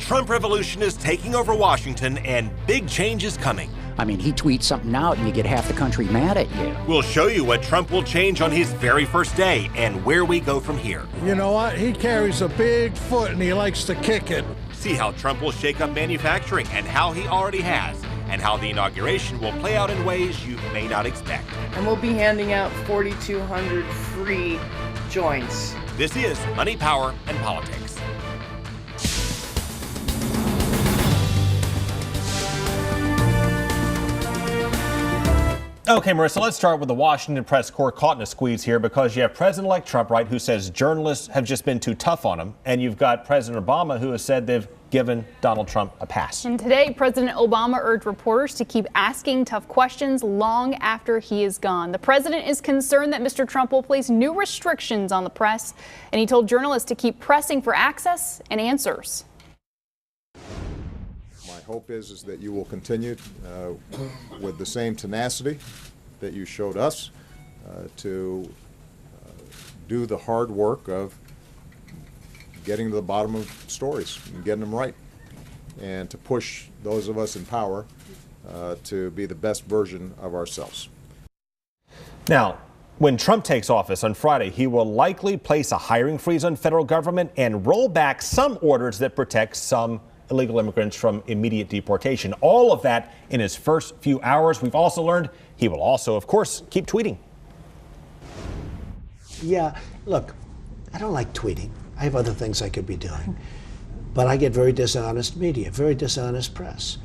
Trump revolution is taking over Washington and big change is coming. I mean, he tweets something out and you get half the country mad at you. We'll show you what Trump will change on his very first day and where we go from here. You know what? He carries a big foot and he likes to kick it. See how Trump will shake up manufacturing and how he already has, and how the inauguration will play out in ways you may not expect. And we'll be handing out 4,200 free joints. This is Money, Power, and Politics. Okay, Marissa, let's start with the Washington press corps caught in a squeeze here because you have President-elect Trump, right, who says journalists have just been too tough on him. And you've got President Obama, who has said they've given Donald Trump a pass. And today, President Obama urged reporters to keep asking tough questions long after he is gone. The president is concerned that Mr. Trump will place new restrictions on the press, and he told journalists to keep pressing for access and answers. My hope is that you will continue with the same tenacity that you showed us to do the hard work of getting to the bottom of stories and getting them right, and to push those of us in power to be the best version of ourselves. Now, when Trump takes office on Friday, he will likely place a hiring freeze on federal government and roll back some orders that protect some illegal immigrants from immediate deportation. All of that in his first few hours. We've also learned he will also, of course, keep tweeting. Yeah, look, I don't like tweeting. I have other things I could be doing. But I get very dishonest media, very dishonest press.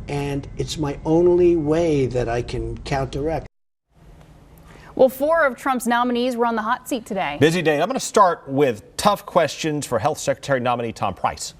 And it's my only way that I can counteract. Well, 4 of Trump's nominees were on the hot seat today. Busy day. I'm going to start with tough questions for Health Secretary nominee Tom Price.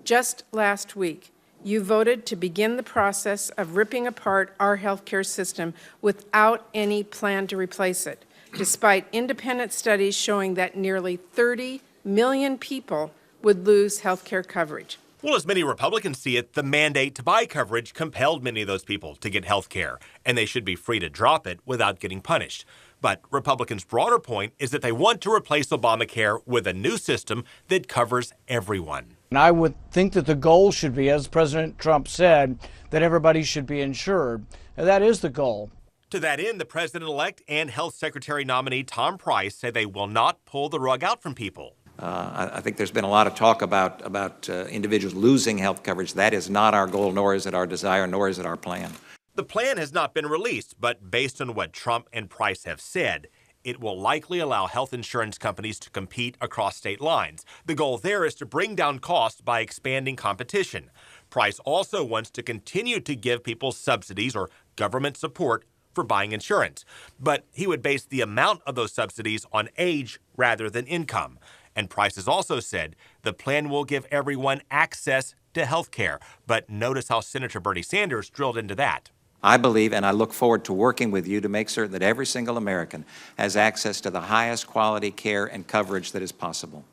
Just last week, you voted to begin the process of ripping apart our healthcare system without any plan to replace it, despite independent studies showing that nearly 30 million people would lose healthcare coverage. Well, as many Republicans see it, the mandate to buy coverage compelled many of those people to get health care, and they should be free to drop it without getting punished. But Republicans' broader point is that they want to replace Obamacare with a new system that covers everyone. And I would think that the goal should be, as President Trump said, that everybody should be insured. And that is the goal. To that end, the president-elect and Health Secretary nominee Tom Price say they will not pull the rug out from people. I think there's been a lot of talk about individuals losing health coverage. That is not our goal, nor is it our desire, nor is it our plan. The plan has not been released, but based on what Trump and Price have said, it will likely allow health insurance companies to compete across state lines. The goal there is to bring down costs by expanding competition. Price also wants to continue to give people subsidies or government support for buying insurance. But he would base the amount of those subsidies on age rather than income. And Price has also said the plan will give everyone access to health care. But notice how Senator Bernie Sanders drilled into that. I believe, and I look forward to working with you to make certain that every single American has access to the highest quality care and coverage that is possible.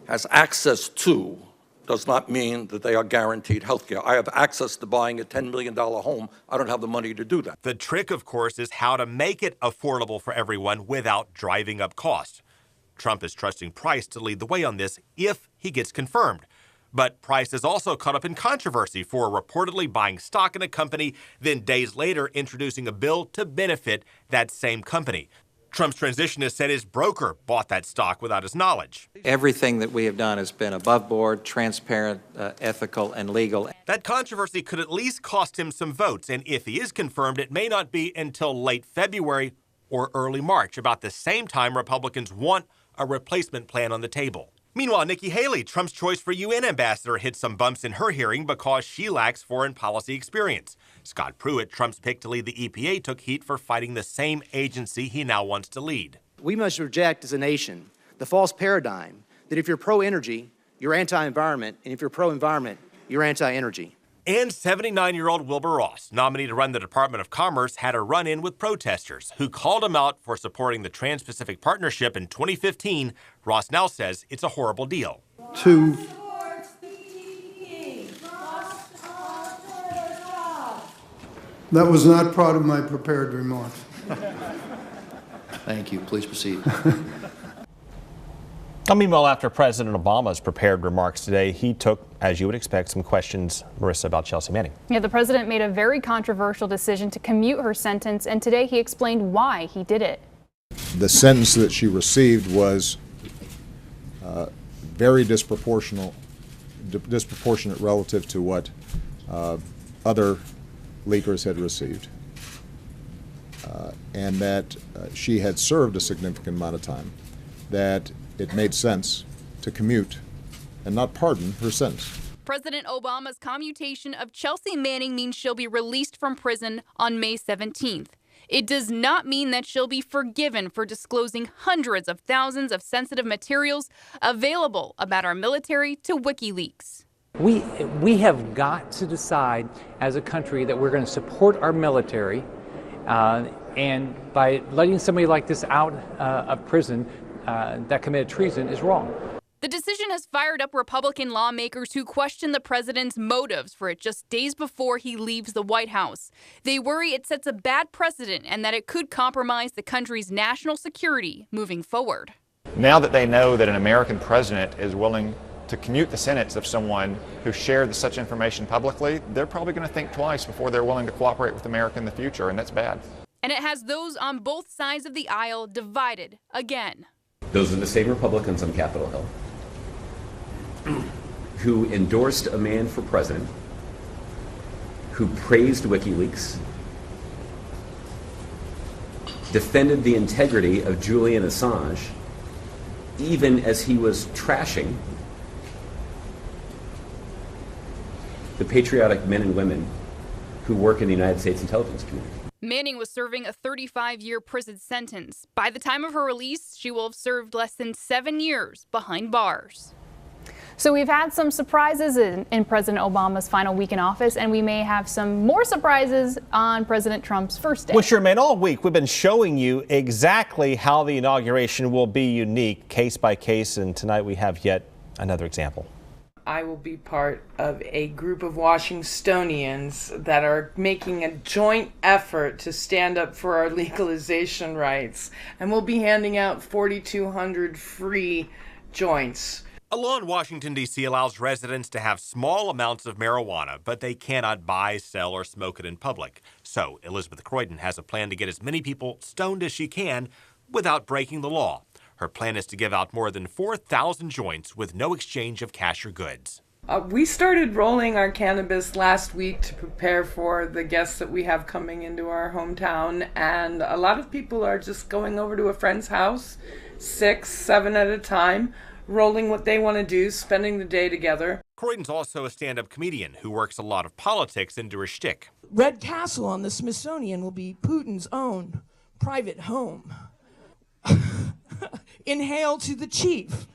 Has access to does not mean that they are guaranteed health care. I have access to buying a $10 million home. I don't have the money to do that. The trick, of course, is how to make it affordable for everyone without driving up costs. Trump is trusting Price to lead the way on this if he gets confirmed. But Price is also caught up in controversy for reportedly buying stock in a company, then days later introducing a bill to benefit that same company. Trump's transitionist said his broker bought that stock without his knowledge. Everything that we have done has been above board, transparent, ethical, and legal. That controversy could at least cost him some votes, and if he is confirmed, it may not be until late February or early March, about the same time Republicans want a replacement plan on the table. Meanwhile, Nikki Haley, Trump's choice for UN ambassador, hit some bumps in her hearing because she lacks foreign policy experience. Scott Pruitt, Trump's pick to lead the EPA, took heat for fighting the same agency he now wants to lead. We must reject as a nation the false paradigm that if you're pro-energy, you're anti-environment, and if you're pro-environment, you're anti-energy. And 79-year-old Wilbur Ross, nominee to run the Department of Commerce, had a run-in with protesters who called him out for supporting the Trans-Pacific Partnership in 2015. Ross now says it's a horrible deal. That was not part of my prepared remarks. Thank you. Please proceed. Meanwhile, after President Obama's prepared remarks today, he took as you would expect, some questions, Marissa, about Chelsea Manning. Yeah, the president made a very controversial decision to commute her sentence, and today he explained why he did it. The sentence that she received was very disproportionate relative to what other leakers had received, and that she had served a significant amount of time, that it made sense to commute and not pardon her sentence. President Obama's commutation of Chelsea Manning means she'll be released from prison on May 17th. It does not mean that she'll be forgiven for disclosing hundreds of thousands of sensitive materials available about our military to WikiLeaks. We have got to decide as a country that we're going to support our military, and by letting somebody like this out of prison that committed treason is wrong. The decision has fired up Republican lawmakers who question the president's motives for it just days before he leaves the White House. They worry it sets a bad precedent and that it could compromise the country's national security moving forward. Now that they know that an American president is willing to commute the sentence of someone who shared such information publicly, they're probably going to think twice before they're willing to cooperate with America in the future, and that's bad. And it has those on both sides of the aisle divided again. Those are the same Republicans on Capitol Hill who endorsed a man for president, who praised WikiLeaks, defended the integrity of Julian Assange, even as he was trashing the patriotic men and women who work in the United States intelligence community. Manning was serving a 35-year prison sentence. By the time of her release, she will have served less than 7 years behind bars. So we've had some surprises in President Obama's final week in office, and we may have some more surprises on President Trump's first day. We sure, man. All week we've been showing you exactly how the inauguration will be unique, case by case, and tonight we have yet another example. I will be part of a group of Washingtonians that are making a joint effort to stand up for our legalization rights, and we'll be handing out 4,200 free joints. A law in Washington, D.C. allows residents to have small amounts of marijuana, but they cannot buy, sell, or smoke it in public. So Elizabeth Croydon has a plan to get as many people stoned as she can without breaking the law. Her plan is to give out more than 4,000 joints with no exchange of cash or goods. We started rolling our cannabis last week to prepare for the guests that we have coming into our hometown, and a lot of people are just going over to a friend's house, 6, 7 at a time, rolling what they want to do, spending the day together. Croydon's also a stand-up comedian who works a lot of politics into her shtick. Red Castle on the Smithsonian will be Putin's own private home. Inhale to the chief.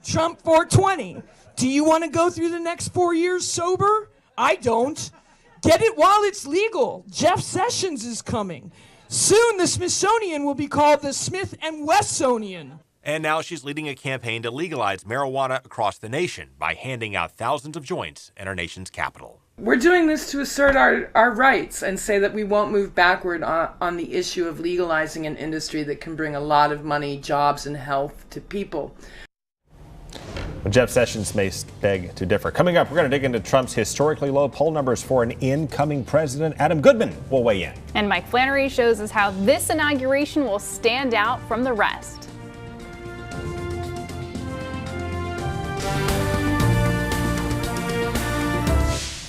Trump 420. Do you want to go through the next 4 years sober? I don't. Get it while it's legal. Jeff Sessions is coming. Soon the Smithsonian will be called the Smith and Wessonian. And now she's leading a campaign to legalize marijuana across the nation by handing out thousands of joints in our nation's capital. We're doing this to assert our rights and say that we won't move backward on the issue of legalizing an industry that can bring a lot of money, jobs, and health to people. Well, Jeff Sessions may beg to differ. Coming up, we're going to dig into Trump's historically low poll numbers for an incoming president. Adam Goodman will weigh in. And Mike Flannery shows us how this inauguration will stand out from the rest.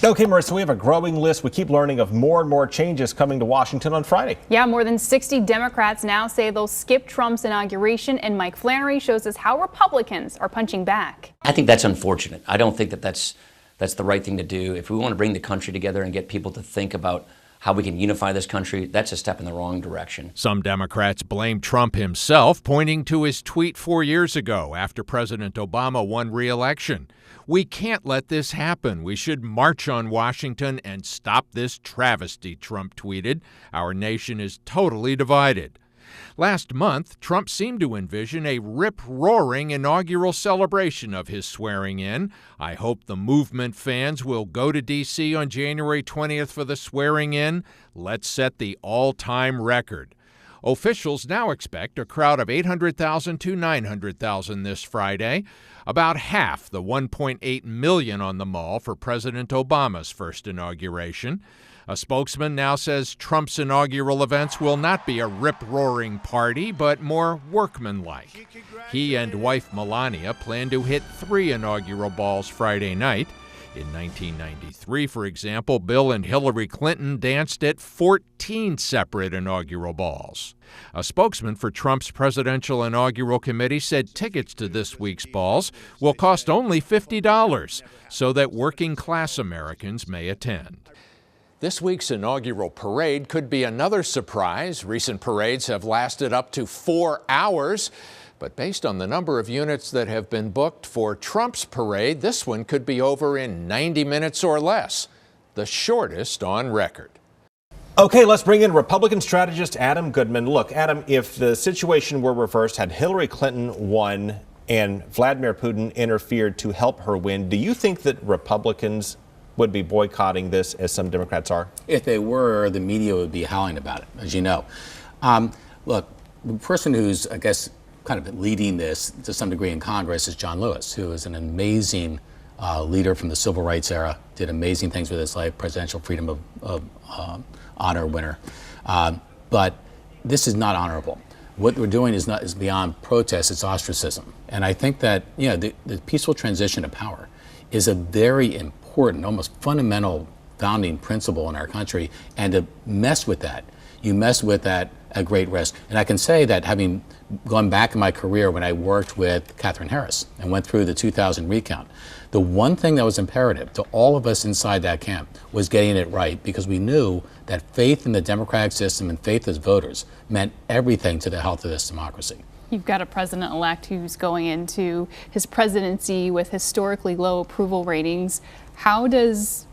Okay, Marissa, we have a growing list. We keep learning of more and more changes coming to Washington on Friday. Yeah, more than 60 Democrats now say they'll skip Trump's inauguration, and Mike Flannery shows us how Republicans are punching back. I think that's unfortunate. I don't think that's the right thing to do. If we want to bring the country together and get people to think about how we can unify this country, that's a step in the wrong direction. Some Democrats blame Trump himself, pointing to his tweet 4 years ago after President Obama won re-election. We can't let this happen. We should march on Washington and stop this travesty, Trump tweeted. Our nation is totally divided. Last month, Trump seemed to envision a rip-roaring inaugural celebration of his swearing-in. I hope the movement fans will go to D.C. on January 20th for the swearing-in. Let's set the all-time record. Officials now expect a crowd of 800,000 to 900,000 this Friday, about half the 1.8 million on the Mall for President Obama's first inauguration. A spokesman now says Trump's inaugural events will not be a rip-roaring party, but more workmanlike. He and wife Melania plan to hit 3 inaugural balls Friday night. In 1993, for example, Bill and Hillary Clinton danced at 14 separate inaugural balls. A spokesman for Trump's presidential inaugural committee said tickets to this week's balls will cost only $50 so that working-class Americans may attend. This week's inaugural parade could be another surprise. Recent parades have lasted up to 4 hours. But based on the number of units that have been booked for Trump's parade, this one could be over in 90 minutes or less, the shortest on record. Okay, let's bring in Republican strategist Adam Goodman. Look, Adam, if the situation were reversed, had Hillary Clinton won and Vladimir Putin interfered to help her win, do you think that Republicans would be boycotting this as some Democrats are? If they were, the media would be howling about it, as you know. Look, the person who's, I guess, kind of leading this to some degree in Congress is John Lewis, who is an amazing leader from the civil rights era, did amazing things with his life, Presidential Freedom of Honor winner. But this is not honorable. What we're doing is beyond protest, it's ostracism. And I think that, you know, the peaceful transition of power is a very important, almost fundamental founding principle in our country. And to mess with that, you mess with that at great risk. And I can say that having gone back in my career when I worked with Katherine Harris and went through the 2000 recount, the one thing that was imperative to all of us inside that camp was getting it right, because we knew that faith in the democratic system and faith as voters meant everything to the health of this democracy. You've got a president-elect who's going into his presidency with historically low approval ratings. How does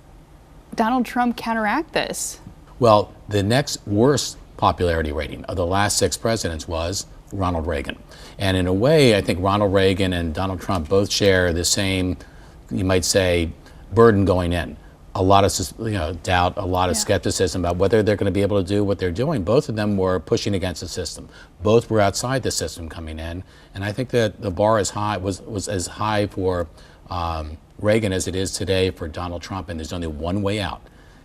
Donald Trump counteract this? Well, the next worst popularity rating of the last 6 presidents was Ronald Reagan. And in a way, I think Ronald Reagan and Donald Trump both share the same, you might say, burden going in. A lot of doubt, a lot of skepticism about whether they're going to be able to do what they're doing. Both of them were pushing against the system. Both were outside the system coming in. And I think that the bar is high, was as high for Reagan as it is today for Donald Trump. And there's only one way out.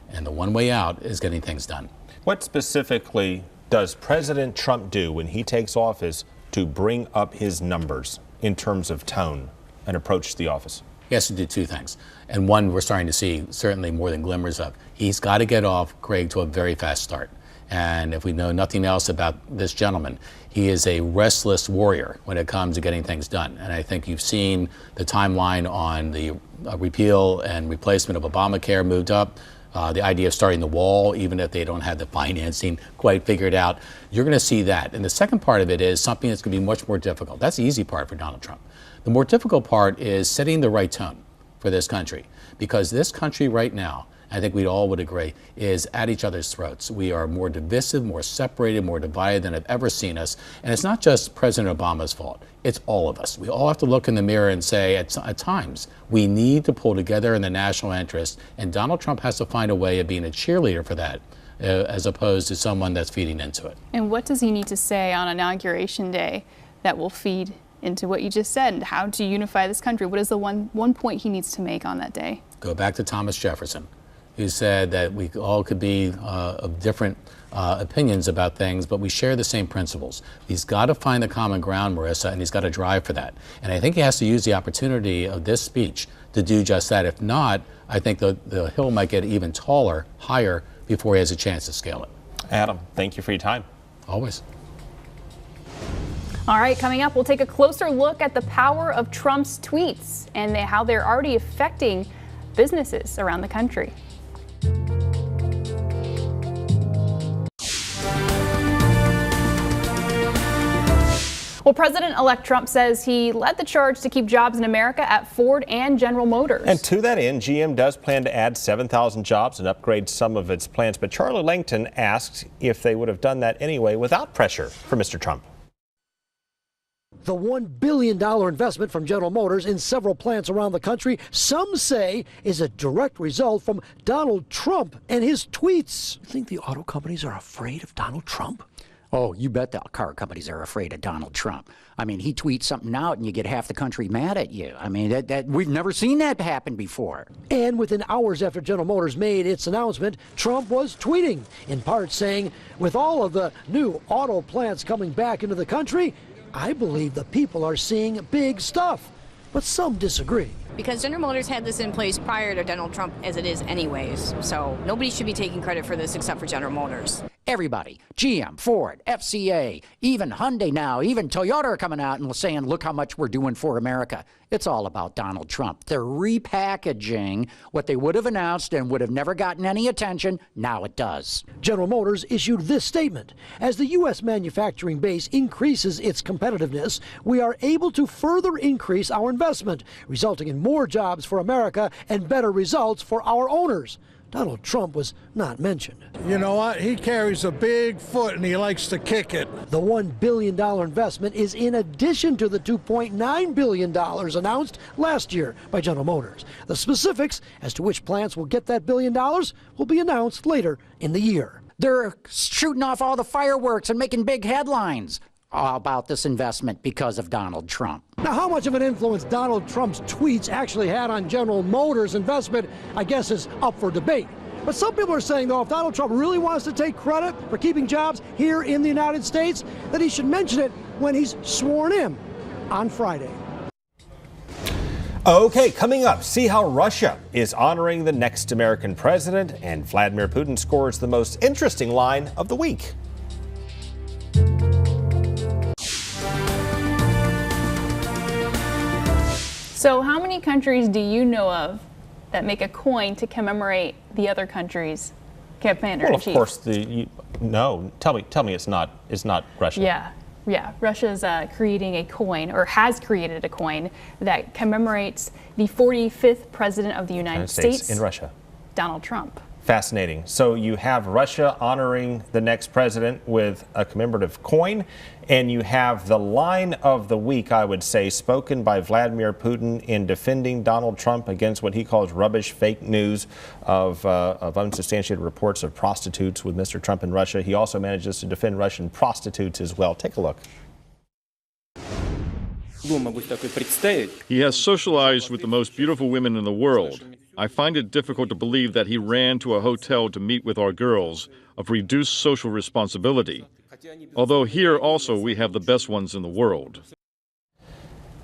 And the one way out is getting things done. What specifically does President Trump do when he takes office to bring up his numbers in terms of tone and approach to the office? He has to do 2 things. And one we're starting to see certainly more than glimmers of. He's got to get off, Craig, to a very fast start. And if we know nothing else about this gentleman, he is a restless warrior when it comes to getting things done. And I think you've seen the timeline on the repeal and replacement of Obamacare moved up. The idea of starting the wall, even if they don't have the financing quite figured out, you're going to see that. And the second part of it is something that's going to be much more difficult. That's the easy part for Donald Trump. The more difficult part is setting the right tone for this country, because this country right now, I think we all would agree, is at each other's throats. We are more divisive, more separated, more divided than I've ever seen us. And it's not just President Obama's fault. It's all of us. We all have to look in the mirror and say, at times, we need to pull together in the national interest. And Donald Trump has to find a way of being a cheerleader for that, as opposed to someone that's feeding into it. And what does he need to say on Inauguration Day that will feed into what you just said, and how to unify this country? What is the one point he needs to make on that day? Go back to Thomas Jefferson, who said that we all could be of different opinions about things, but we share the same principles. He's got to find the common ground, Marissa, and he's got to drive for that. And I think he has to use the opportunity of this speech to do just that. If not, I think the hill might get even taller, higher, before he has a chance to scale it. Adam, thank you for your time. Always. All right, coming up, we'll take a closer look at the power of Trump's tweets and how they're already affecting businesses around the country. Well, President-elect Trump says he led the charge to keep jobs in America at Ford and General Motors. And to that end, GM does plan to add 7,000 jobs and upgrade some of its plants. But Charlie Langton asked if they would have done that anyway without pressure from Mr. Trump. The $1 billion investment from General Motors in several plants around the country, some say, is a direct result from Donald Trump and his tweets. You think the auto companies are afraid of Donald Trump? Oh, you bet the car companies are afraid of Donald Trump. I mean, he tweets something out and you get half the country mad at you. I mean, that we've never seen that happen before. And within hours after General Motors made its announcement, Trump was tweeting, in part saying, with all of the new auto plants coming back into the country, I believe the people are seeing big stuff. But some disagree. Because General Motors had this in place prior to Donald Trump, as it is anyways. So nobody should be taking credit for this except for General Motors. Everybody, GM, Ford, FCA, even Hyundai now, even Toyota are coming out and saying, look how much we're doing for America. It's all about Donald Trump. They're repackaging what they would have announced and would have never gotten any attention. Now it does. General Motors issued this statement. As the U.S. manufacturing base increases its competitiveness, we are able to further increase our investment, resulting in more jobs for America and better results for our owners. Donald Trump was not mentioned. You know what? He carries a big foot and he likes to kick it. The $1 billion investment is in addition to the $2.9 billion announced last year by General Motors. The specifics as to which plants will get that $1 billion will be announced later in the year. They're shooting off all the fireworks and making big headlines about this investment because of Donald Trump. Now, how much of an influence Donald Trump's tweets actually had on General Motors' investment, I guess, is up for debate. But some people are saying, though, if Donald Trump really wants to take credit for keeping jobs here in the United States, that he should mention it when he's sworn in on Friday. Okay, coming up, see how Russia is honoring the next American president, and Vladimir Putin scores the most interesting line of the week. So how many countries do you know of that make a coin to commemorate the other countries' commander-in-chief? Well, of course, no. Tell me it's not Russia. Yeah. Russia's creating a coin, or has created a coin, that commemorates the 45th president of the United States in Russia, Donald Trump. Fascinating. So you have Russia honoring the next president with a commemorative coin, and you have the line of the week, I would say, spoken by Vladimir Putin in defending Donald Trump against what he calls rubbish, fake news of unsubstantiated reports of prostitutes with Mr. Trump in Russia. He also manages to defend Russian prostitutes as well. Take a look. He has socialized with the most beautiful women in the world. I find it difficult to believe that he ran to a hotel to meet with our girls of reduced social responsibility. Although here also we have the best ones in the world.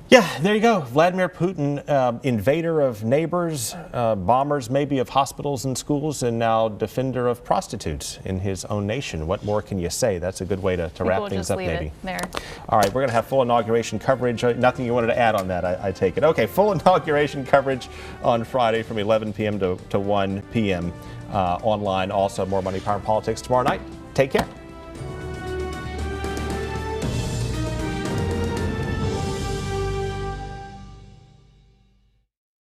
Yeah, there you go. Vladimir Putin, invader of neighbors, bombers maybe of hospitals and schools, and now defender of prostitutes in his own nation. What more can you say? That's a good way to wrap things up, maybe. There. All right, we're going to have full inauguration coverage. Nothing you wanted to add on that, I take it. Okay, full inauguration coverage on Friday from 11 p.m. to 1 p.m. Online. Also, more Money, Power, and Politics tomorrow night. Take care.